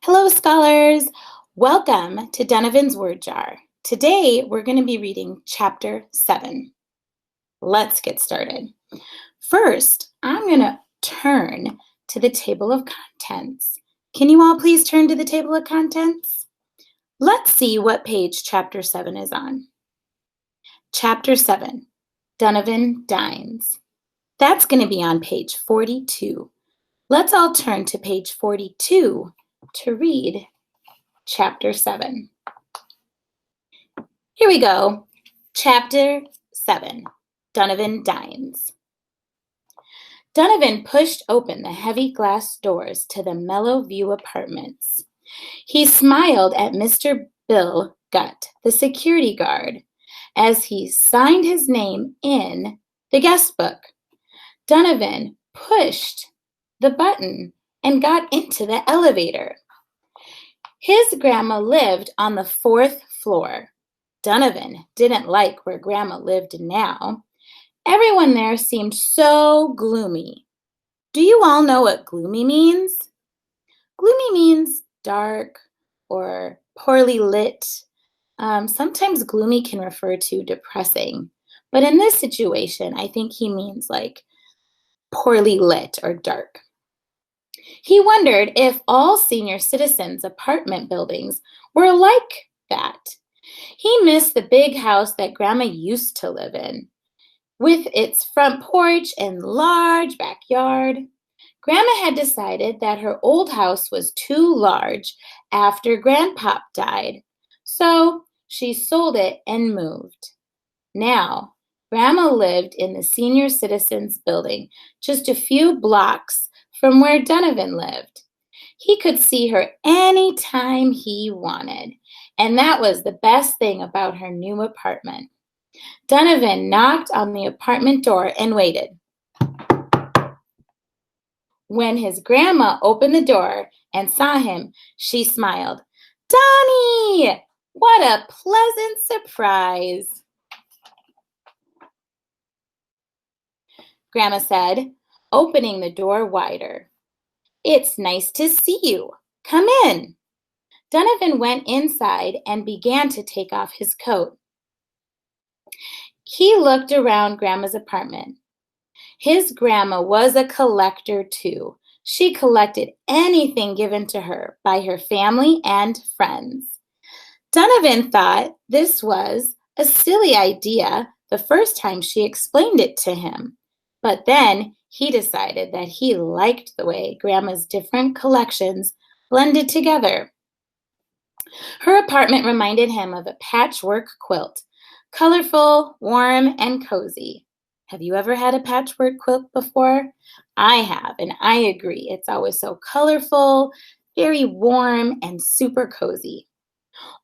Hello, scholars. Welcome to Donovan's Word Jar. Today, we're going to be reading Chapter 7. Let's get started. First, I'm going to turn to the table of contents. Can you all please turn to the table of contents? Let's see what page Chapter 7 is on. Chapter 7, Donavan Dines. That's going to be on page 42. Let's all turn to page 42 to read Chapter 7. Here we go. Chapter 7, Donavan Dines. Donavan pushed open the heavy glass doors to the Mellow View apartments. He smiled at Mr. Bill Gutt, the security guard, as he signed his name in the guest book. Donavan pushed the button and got into the elevator. His grandma lived on the 4th floor. Donavan didn't like where Grandma lived now. Everyone there seemed so gloomy. Do you all know what gloomy means? Gloomy means dark or poorly lit. Sometimes gloomy can refer to depressing. But in this situation, I think he means like poorly lit or dark. He wondered if all senior citizens' apartment buildings were like that. He missed the big house that Grandma used to live in, with its front porch and large backyard. Grandma had decided that her old house was too large after Grandpop died, so she sold it and moved. Now, Grandma lived in the senior citizens building just a few blocks from where Donavan lived. He could see her anytime he wanted, and that was the best thing about her new apartment. Donavan knocked on the apartment door and waited. When his grandma opened the door and saw him, she smiled. "Donnie, what a pleasant surprise," Grandma said, opening the door wider. "It's nice to see you. Come in." Donavan went inside and began to take off his coat. He looked around Grandma's apartment. His grandma was a collector too. She collected anything given to her by her family and friends. Donavan thought this was a silly idea the first time she explained it to him, but then he decided that he liked the way Grandma's different collections blended together. Her apartment reminded him of a patchwork quilt, colorful, warm, and cozy. Have you ever had a patchwork quilt before? I have, and I agree. It's always so colorful, very warm, and super cozy.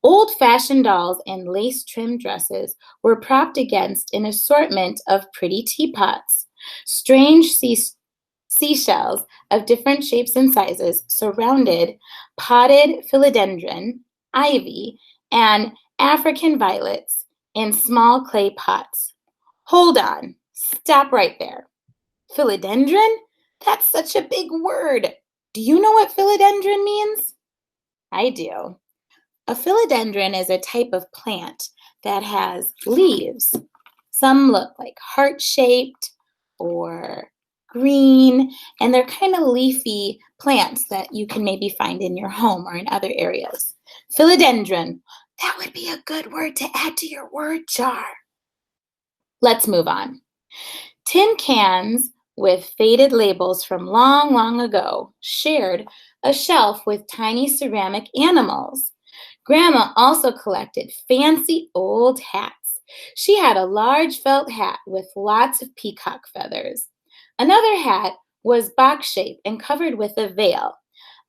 Old-fashioned dolls and lace-trimmed dresses were propped against an assortment of pretty teapots. Strange seashells of different shapes and sizes surrounded potted philodendron, ivy, and African violets in small clay pots. Hold on, stop right there. Philodendron? That's such a big word. Do you know what philodendron means? I do. A philodendron is a type of plant that has leaves. Some look like heart-shaped or green, and they're kind of leafy plants that you can maybe find in your home or in other areas. Philodendron, that would be a good word to add to your word jar. Let's move on. Tin cans with faded labels from long, long ago shared a shelf with tiny ceramic animals. Grandma also collected fancy old hats. She had a large felt hat with lots of peacock feathers. Another hat was box-shaped and covered with a veil.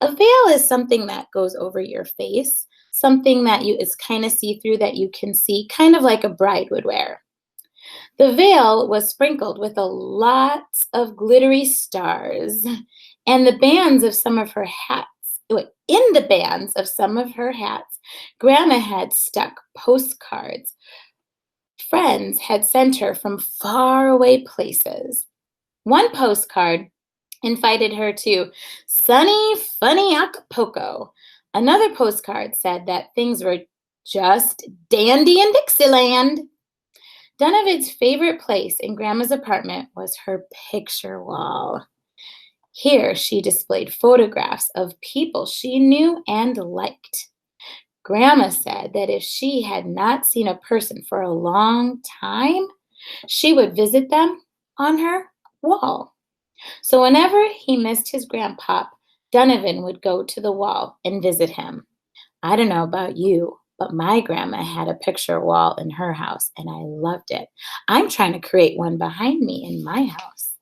A veil is something that goes over your face, something that is kind of see-through that you can see, kind of like a bride would wear. The veil was sprinkled with a lot of glittery stars, and the bands of some of her hats. In the bands of some of her hats, Grandma had stuck postcards friends had sent her from faraway places. One postcard invited her to sunny, funny Acapulco, Another postcard said that things were just dandy in Dixieland. Donovan's favorite place in Grandma's apartment was her picture wall. Here, she displayed photographs of people she knew and liked. Grandma said that if she had not seen a person for a long time, she would visit them on her wall. So whenever he missed his grandpop, Donovan would go to the wall and visit him. I don't know about you, but my grandma had a picture wall in her house and I loved it. I'm trying to create one behind me in my house.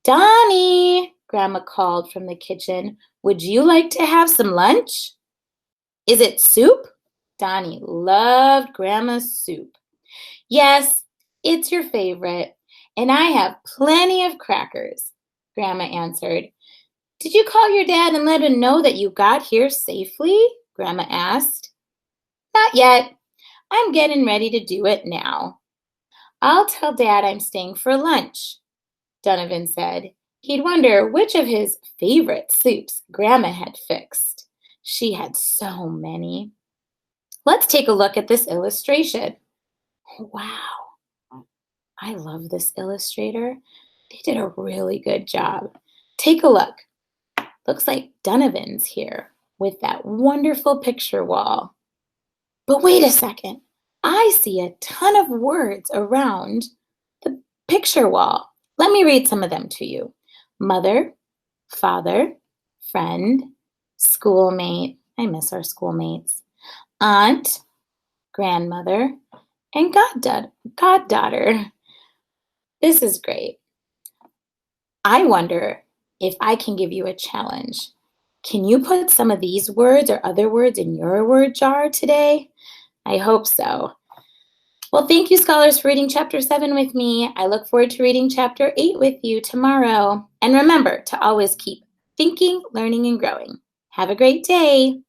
Donnie, Grandma called from the kitchen. Would you like to have some lunch? Is it soup? Donnie loved Grandma's soup. Yes, it's your favorite, and I have plenty of crackers, Grandma answered. Did you call your dad and let him know that you got here safely? Grandma asked. Not yet. I'm getting ready to do it now. I'll tell Dad I'm staying for lunch, Donovan said. He'd wonder which of his favorite soups Grandma had fixed. She had so many. Let's take a look at this illustration. Wow, I love this illustrator. They did a really good job. Take a look. Looks like Donovan's here with that wonderful picture wall. But wait a second. I see a ton of words around the picture wall. Let me read some of them to you. Mother, father, friend, schoolmate. I miss our schoolmates. Aunt, grandmother, and goddaughter. This is great. I wonder if I can give you a challenge. Can you put some of these words or other words in your word jar today? I hope so. Well, thank you, scholars, for reading Chapter 7 with me. I look forward to reading Chapter 8 with you tomorrow. And remember to always keep thinking, learning, and growing. Have a great day.